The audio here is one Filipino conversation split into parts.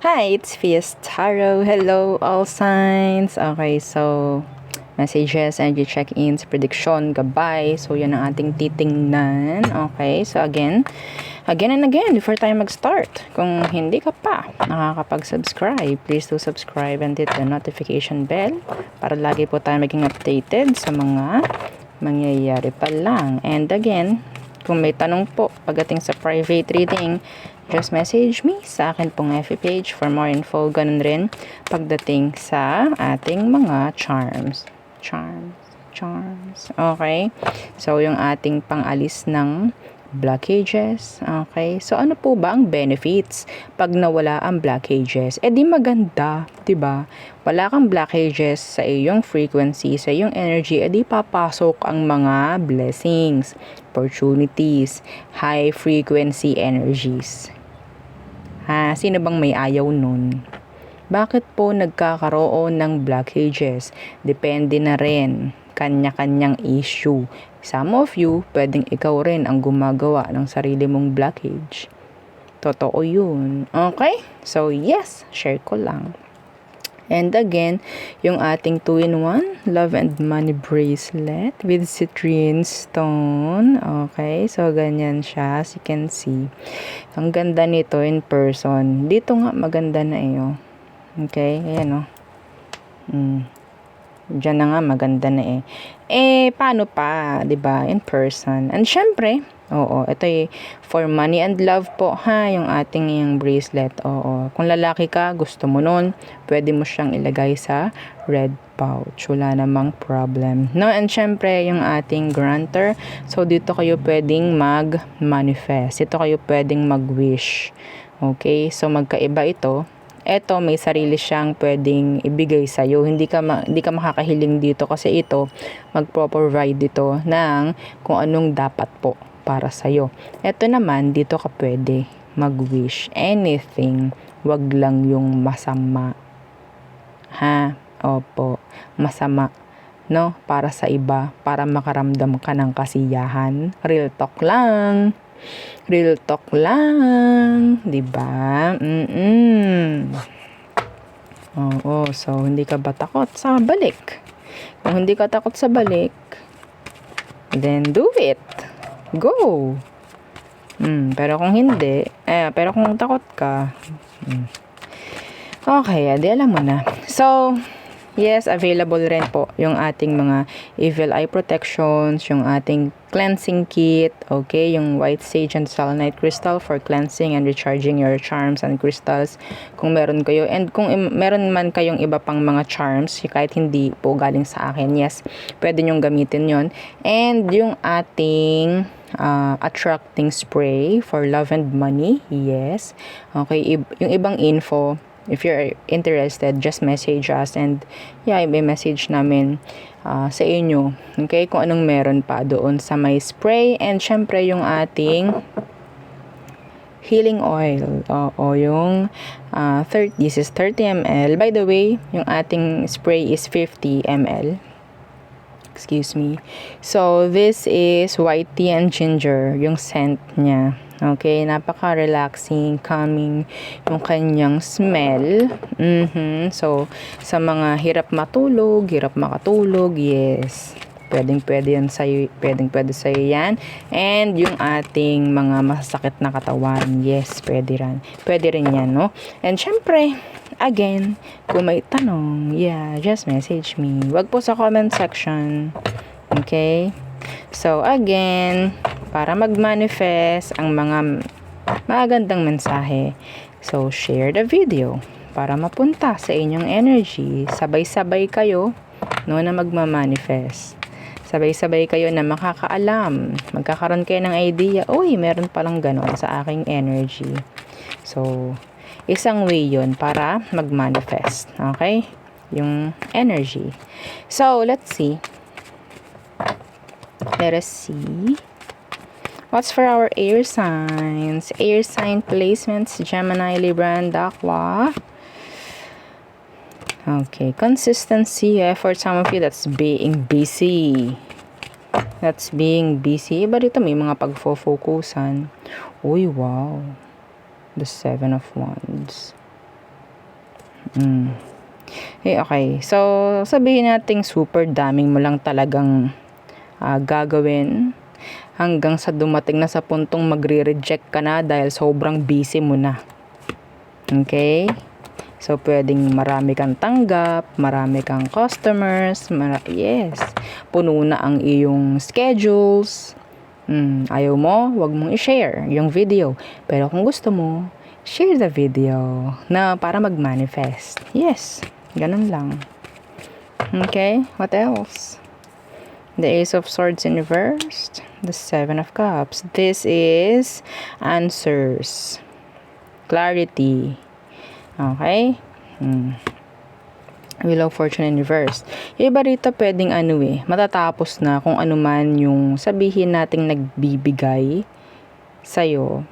Hi, it's Fias Tarot. Hello, all signs. Okay, so messages, energy check-ins, prediction, gabay. So, yan ang ating titingnan. Okay, so again and again, before tayo mag-start, kung hindi ka pa nakakapag-subscribe, please do subscribe and hit the notification bell para lagi po tayo maging updated sa mga mangyayari pa lang. And again, kung may tanong po pagdating sa private reading, just message me sa akin pong FB page for more info. Ganun rin pagdating sa ating mga charms. Okay? So, yung ating pangalis ng blockages. Okay? So, ano po ba ang benefits pag nawala ang blockages? Eh, di maganda. Diba? Wala kang blockages sa iyong frequency, sa iyong energy, eh di papasok ang mga blessings, opportunities, high frequency energies. Sino bang may ayaw nun? Bakit po nagkakaroon ng blockages? Depende na rin. Kanya-kanyang issue. Some of you, pwedeng ikaw rin ang gumagawa ng sarili mong blockage. Totoo yun. Okay? So, yes, share ko lang. And again, yung ating 2-in-1 Love and Money Bracelet with citrine stone. Okay, so ganyan siya, as you can see. Ang ganda nito in person. Dito nga maganda na eh. Okay, ayan o. Diyan na nga maganda na eh. Paano pa, 'di ba? In person. And syempre, ito for money and love po yung ating yung bracelet. Kung lalaki ka, gusto mo nun, pwede mo siyang ilagay sa red pouch. Wala namang problem. No, and syempre, yung ating grantor. So, dito kayo pwedeng mag-manifest. Ito kayo pwedeng mag-wish. Okay? So, magkaiba ito. Eto, may sarili siyang pwedeng ibigay sa'yo. Hindi ka makakahiling dito kasi ito, magpo-provide dito ng kung anong dapat po para sa'yo. Eto naman, dito ka pwede mag-wish anything. Wag lang yung masama. Opo, masama. No? Para sa iba, para makaramdam ka ng kasiyahan. Real talk lang. Real talk lang, 'di ba? So hindi ka ba takot sa balik? Kung hindi ka takot sa balik, then do it. Go. Pero kung hindi, pero kung takot ka, okay, adi alam mo na. So, yes, available rin po yung ating mga evil eye protections, yung ating cleansing kit, okay, yung white sage and selenite crystal for cleansing and recharging your charms and crystals kung meron kayo. And kung meron man kayong iba pang mga charms, kahit hindi po galing sa akin, yes, pwede nyong gamitin yon. And yung ating attracting spray for love and money, yes, okay, yung ibang info, if you're interested, just message us and may message namin sa inyo. Okay, kung anong meron pa doon sa may spray. And syempre yung ating healing oil. Yung this is 30 ml. By the way, yung ating spray is 50 ml. Excuse me. So, this is white tea and ginger, yung scent niya. Okay, napaka-relaxing, calming yung kanyang smell. So, sa mga hirap matulog, hirap makatulog, yes. Pwede sa'yo yan. And yung ating mga masasakit na katawan, yes, pwede rin yan, no? And syempre, again, kung may tanong, just message me. Wag po sa comment section. Okay? So, again, para mag-manifest ang mga magandang mensahe, so share the video para mapunta sa inyong energy. Sabay-sabay kayo na magma-manifest. Sabay-sabay kayo na makakaalam. Magkakaroon kayo ng idea, meron palang ganon sa aking energy. So, isang way yun para mag-manifest. Okay? Yung energy. So, let's see. Let us see. What's for our air signs? Air sign placements, Gemini, Libra, and Aqua. Okay, consistency, for some of you, that's being busy. Iba dito may mga pagfo-focusan. Wow. The 7 of Wands. Okay. So, sabihin natin super daming mo lang talagang gagawin hanggang sa dumating na sa puntong magre-reject ka na dahil sobrang busy mo na. Okay? So, pwedeng marami kang tanggap, marami kang customers, yes, puno na ang iyong schedules. Ayaw mo, wag mong i-share yung video. Pero kung gusto mo, share the video na para mag-manifest. Yes, ganun lang. Okay, what else? The Ace of Swords in reverse, the Seven of Cups. This is answers, clarity. Okay? Wheel of Fortune in reverse. Yung iba rito pwedeng matatapos na kung ano man yung sabihin nating nagbibigay sa'yo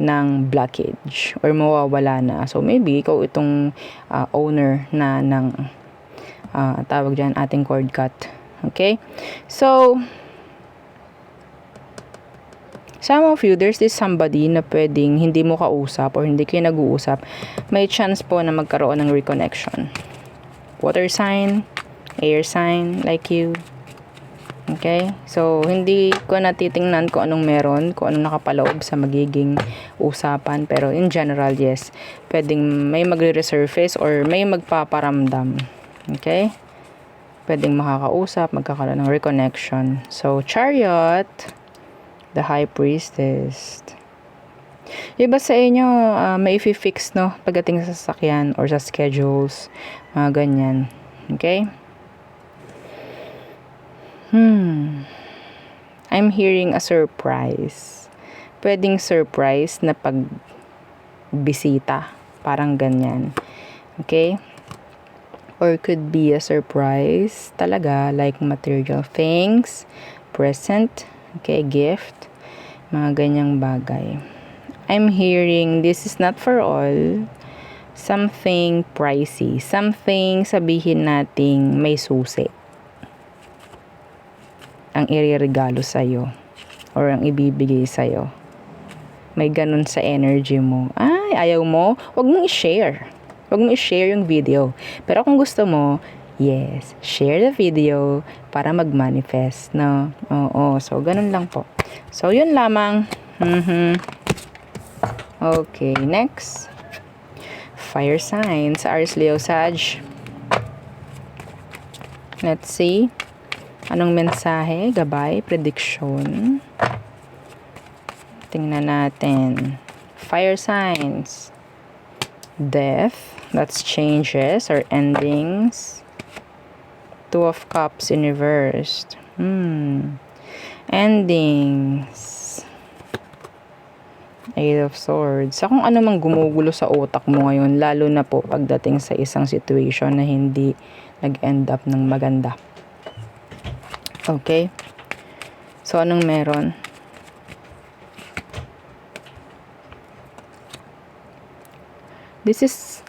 ng blockage or mawawala na. So, maybe ikaw itong owner na ng tawag dyan ating cord cut. Okay? So, some of you, there's this somebody na pwedeng hindi mo kausap or hindi kayo nag-uusap. May chance po na magkaroon ng reconnection. Water sign, air sign, like you. Okay? So, hindi ko natitingnan kung anong meron, kung anong nakapaloob sa magiging usapan. Pero in general, yes, pwedeng may magre-resurface or may magpaparamdam. Okay? Pwedeng makakausap, magkakaroon ng reconnection. So, Chariot, the High Priestess. Iba sa inyo, may i-fix, no? Pagdating sa sasakyan or sa schedules, mga ganyan. Okay? I'm hearing a surprise. Pwedeng surprise na pagbisita. Parang ganyan. Okay? Or could be a surprise talaga, like material things, present, okay, gift, mga ganyang bagay. I'm hearing this is not for all, something pricey, something sabihin nating may susi ang ireregalo sa'yo or ang ibibigay sa'yo. May ganun sa energy mo. Ay, ayaw mo? Huwag mong i-share. Huwag mong i-share yung video. Pero kung gusto mo, yes, share the video para mag-manifest, no? Oo, so ganun lang po. So, yun lamang. Okay, next. Fire signs, Aries, Leo, Sag. Let's see. Anong mensahe, gabay, prediction? Tingnan natin. Fire signs. Death, that's changes or endings. Two of Cups in reverse. Endings. Eight of Swords. Sa kung ano mang gumugulo sa utak mo ngayon, lalo na po pagdating sa isang situation na hindi nag-end up ng maganda. Okay? So, anong meron? This is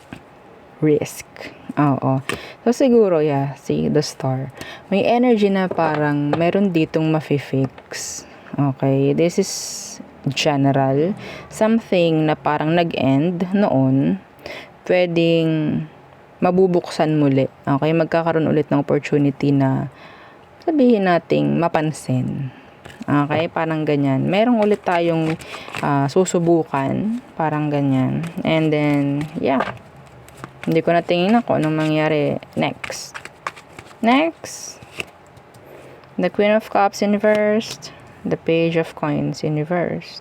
risk. Oo. So, siguro, yeah, see, the star. May energy na parang meron ditong mafi-fix. Okay? This is general. Something na parang nag-end noon. Pwedeng mabubuksan muli. Okay? Magkakaroon ulit ng opportunity na sabihin nating mapansin. Okay? Parang ganyan. Merong ulit tayong susubukan. Parang ganyan. And then, yeah. Hindi ko na tingin kung anong mangyari next. Next. The Queen of Cups in reverse. The Page of Coins in reverse.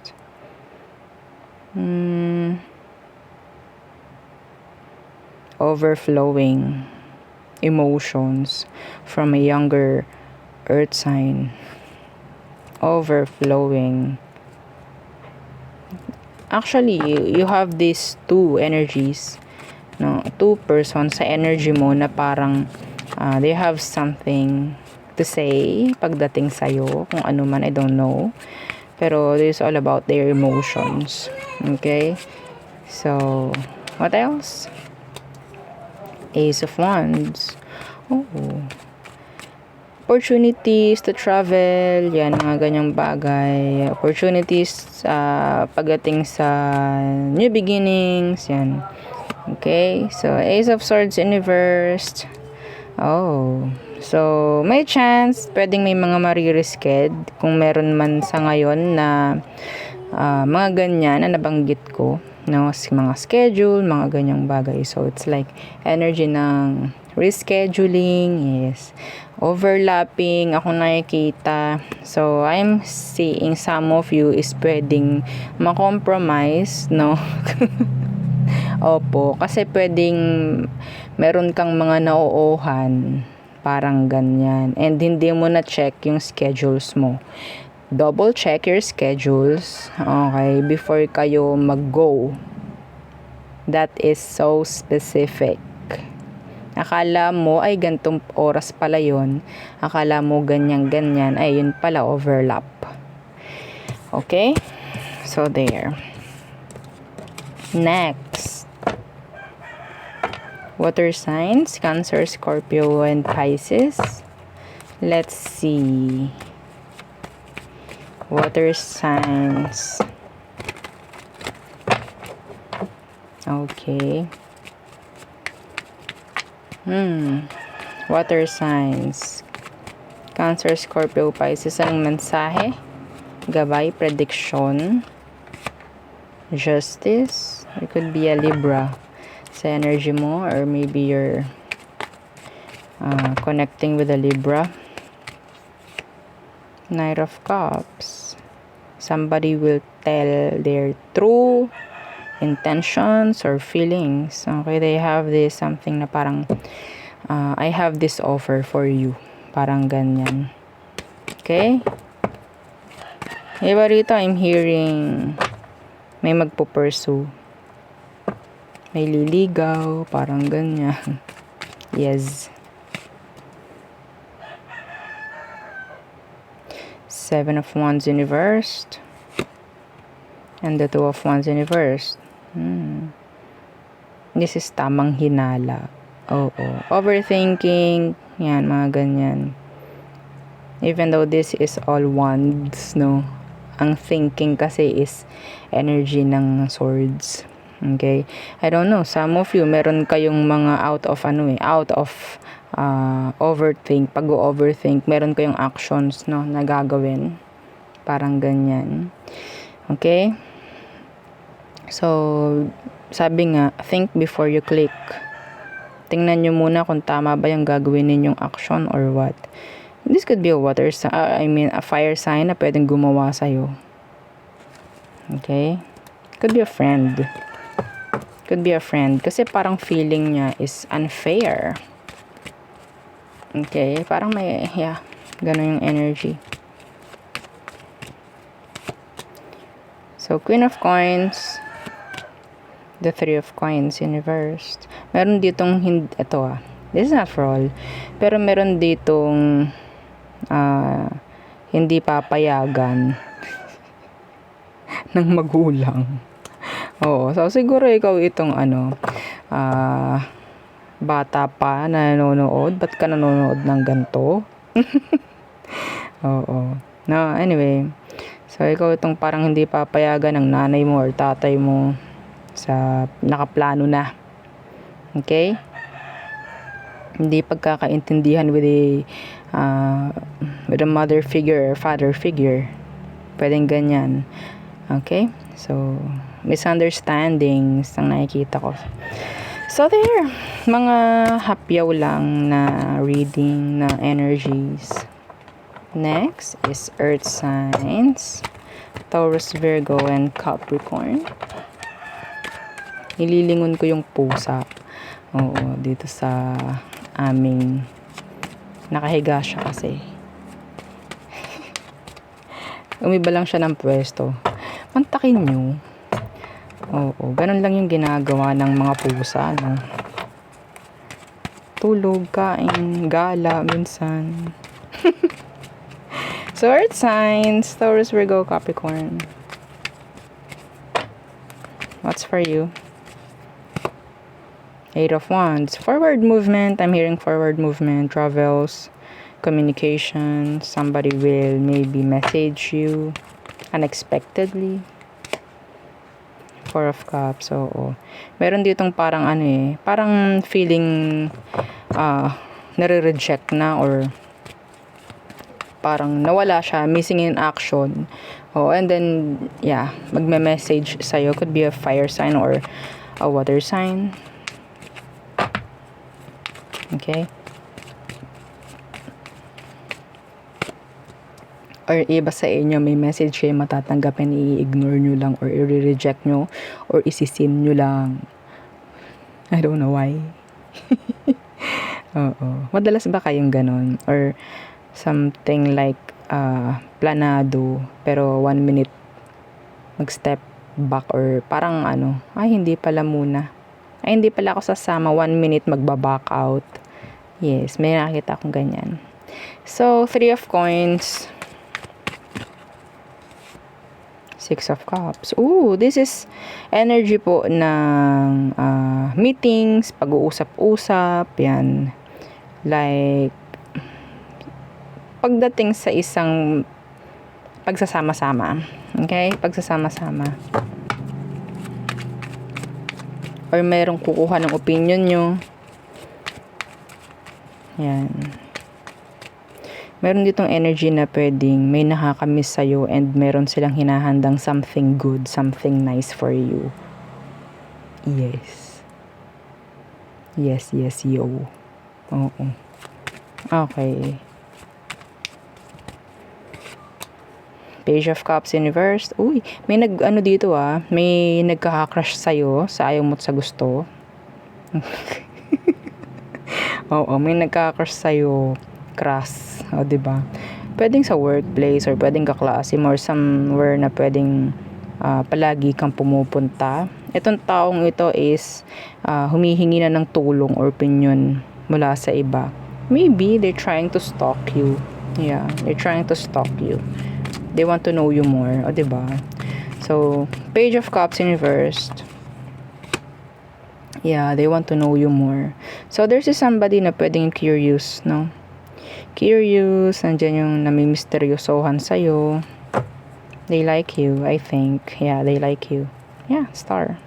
Overflowing emotions from a younger earth sign. Overflowing. Actually, you have these two energies, no, two persons sa energy mo na parang they have something to say pagdating sa'yo, kung ano man, I don't know. Pero this is all about their emotions. Okay? So, what else? Ace of Wands. Oh. Opportunities to travel, yan, mga ganyang bagay. Opportunities pagdating sa new beginnings, yan. Okay, so Ace of Swords in reversed. Oh, so may chance, pwedeng may mga maririsked kung meron man sa ngayon na mga ganyan na nabanggit ko, no? Mga schedule, mga ganyang bagay. So it's like energy ng rescheduling, yes. Overlapping, ako nakikita. So I'm seeing some of you is pwedeng ma-compromise, no? Opo, kasi pwedeng meron kang mga nauuhan, parang ganyan. And hindi mo na check yung schedules mo. Double check your schedules, okay, before kayo mag-go. That is so specific. Akala mo ay gantong oras pala yun. Akala mo ganyan-ganyan, ay yun pala overlap. Okay? So there. Next. Water signs, Cancer, Scorpio, and Pisces. Let's see. Water signs. Okay. Water signs. Cancer, Scorpio, Pisces. Anong mensahe? Gabay, prediction. Justice. It could be a Libra sa energy mo, or maybe you're connecting with a Libra. Knight of Cups. Somebody will tell their true intentions or feelings. Okay, they have this something na parang I have this offer for you. Parang ganyan. Okay? Iba rito, I'm hearing may magpo-pursue. May liligaw, parang ganyan. Yes. Seven of Wands in reversed. And the Two of Wands in reversed. This is tamang hinala. Oo. Overthinking. Yan, mga ganyan. Even though this is all wands, no? Ang thinking kasi is energy ng swords. Okay? I don't know. Some of you, meron kayong mga out of overthink. Pag-overthink, meron kayong actions, no, na gagawin. Parang ganyan. Okay? So, sabi nga, think before you click. Tingnan nyo muna kung tama ba yung gagawin ninyong action or what. This could be a a fire sign na pwedeng gumawa sa'yo. Okay? Could be a friend. Could be a friend. Kasi parang feeling niya is unfair. Okay? Parang may, ganun yung energy. So, Queen of Coins. The Three of Coins in reversed. Meron ditong, this is not for all. Pero meron ditong, hindi papayagan ng magulang. Oo. So, siguro ikaw itong bata pa na nanonood. Ba't ka nanonood ng ganito? Oo. No, anyway. So, ikaw itong parang hindi papayagan ng nanay mo or tatay mo sa nakaplano na. Okay? Hindi pagkakaintindihan with a mother figure or father figure. Pwedeng ganyan. Okay? So, misunderstandings ang nakikita ko. So, there. Mga hapyaw lang na reading na energies. Next is Earth signs. Taurus, Virgo, and Capricorn. Nililingon ko yung pusa. Oo, dito sa aming nakahiga siya kasi. Umiba lang siya ng pwesto. Mantakin nyo. Oo, ganun lang yung ginagawa ng mga pusa, no? Tulog, kain, gala, minsan. So, Earth signs, Taurus, Virgo, Capricorn. What's for you? Eight of Wands. Forward movement. I'm hearing forward movement. Travels. Communication. Somebody will maybe message you unexpectedly. Four of Cups, oo. Meron ditong parang ano eh, parang feeling nare-reject na or parang nawala siya, missing in action. Oh, and then, yeah, magme-message sa'yo. Could be a fire sign or a water sign. Okay? Or iba sa inyo, may message kayo matatanggapin, i-ignore nyo lang or i-reject nyo or isisin nyo lang. I don't know why. Oo. Madalas ba kayong ganon? Or something like planado pero 1 minute mag-step back or parang ano, ay hindi pala muna. Ay hindi pala ako sasama, 1 minute magba-back out. Yes, may nakita akong ganyan. So, 3 of coins. 6 of cups. Ooh, this is energy po ng meetings, pag-uusap-usap, yan. Like, pagdating sa isang pagsasama-sama. Okay? Pagsasama-sama. Or merong kukuha ng opinion nyo. Yan. Meron ditong energy na pwedeng may nakakamiss sa'yo and meron silang hinahandang something good, something nice for you. Yes. Yes, yes, yo. Oo. Okay. Page of Cups Universe. Uy, may nag-ano dito may nagkaka-crush sa'yo, sa ayaw mo't sa gusto. Oo, may nagkaka-crush sa'yo, crush. O, diba? Pwedeng sa workplace or pwedeng kaklase mo or somewhere na pwedeng palagi kang pumupunta. Itong taong ito is humihingi na ng tulong or opinion mula sa iba. Maybe they're trying to stalk you. Yeah, they're trying to stalk you. They want to know you more. O, diba? So, Page of Cups in reverse. Yeah, they want to know you more. So, there's somebody na pwedeng curious, no? Curious. Nandiyan yung namimisteryosohan sa'yo. They like you, I think. Yeah, they like you. Yeah, star.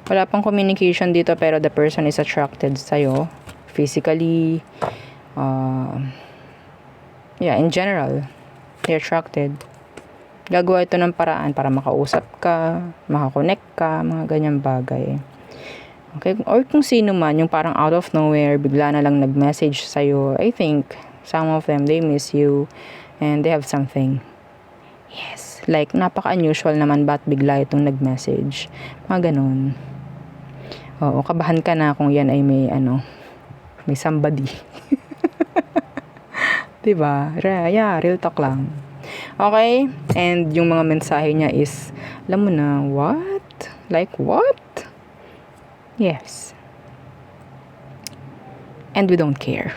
Wala pang communication dito pero the person is attracted sa'yo. Physically. Yeah, in general. They're attracted. Gagawa ito ng paraan para makausap ka, makakonect ka, mga ganyang bagay. Okay? Or kung sino man, yung parang out of nowhere, bigla na lang nag-message sa'yo. I think, some of them, they miss you and they have something. Yes. Like, napaka-unusual naman ba't bigla itong nag-message. Mga ganun. Oo, kabahan ka na kung yan ay may somebody. Diba? Yeah, real talk lang. Okay? And yung mga mensahe niya is, alam mo na, what? Like, what? Yes. And we don't care.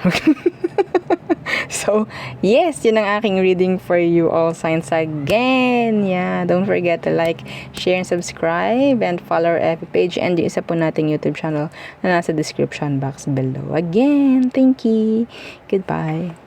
So, yes, yun ang aking reading for you all signs again. Yeah, don't forget to like, share, and subscribe, and follow our FB page, and yung isa po nating YouTube channel na nasa description box below. Again, thank you. Goodbye.